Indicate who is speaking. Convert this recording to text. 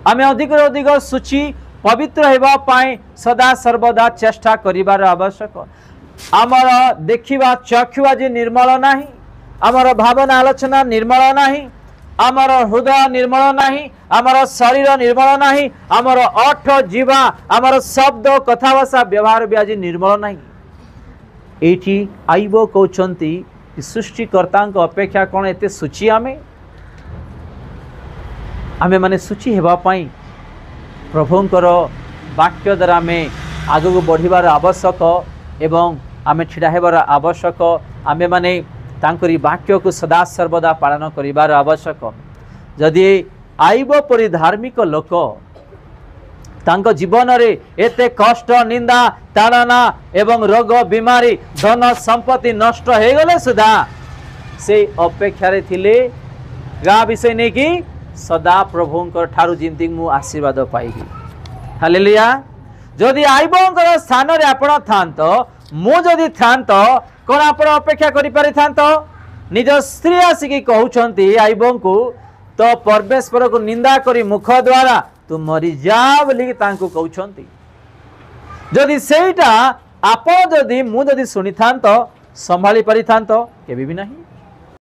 Speaker 1: आमे अधिक अधिक शुचि पवित्र हेबा पाए सदा सर्वदा चेष्टा करिवार आवश्यक। आमर देखिबा चक्षु आज निर्मल नाही, आमर भावना आलोचना निर्मल नाही, आमर हृदय निर्मल नाही, आमर शरीर निर्मल नाही, आमर ओठ जीवा आमर शब्द कथा भाषा व्यवहार भी आज निर्मल नाही। एठी आइबो कहउछंती सृष्टिकर्ता अपेक्षा कौन एते सूची आमे माने सूची हेबा पाई प्रभुंकर वाक्य द्वारा आमे आगु बढ़िबार आवश्यक एवं आमे छिड़ा हेबार आवश्यक। आमे माने तांकरी वाक्य को सदा सर्वदा पालन करिबार आवश्यक। जदि आइबो परि धार्मिक लोक तांको जीवन रे एते कष्ट निंदा ताड़ना एवं रोग बीमारी धन संपत्ति नष्ट हो गले सुधा से अपेक्षा रे थिले गाँ विषय नहीं कि सदा प्रभुंकर ठारू जिंती मु आशीर्वाद पाइबी। हालेलुया। जदि आइबोंकर स्थान रे आपण थांत मु जदि थांत कोन आपण अपेक्षा करि पारि थांत निज स्त्री आसिकी कहउछंती आइबों को तो परमेश्वर को निंदा करी मुख द्वारा तू मरी जा बोली तांको कहउछंती। जदि सेटा आपण जदि मु जदि सुनि थांत संभाली पारि थांत केबे भी नहीं।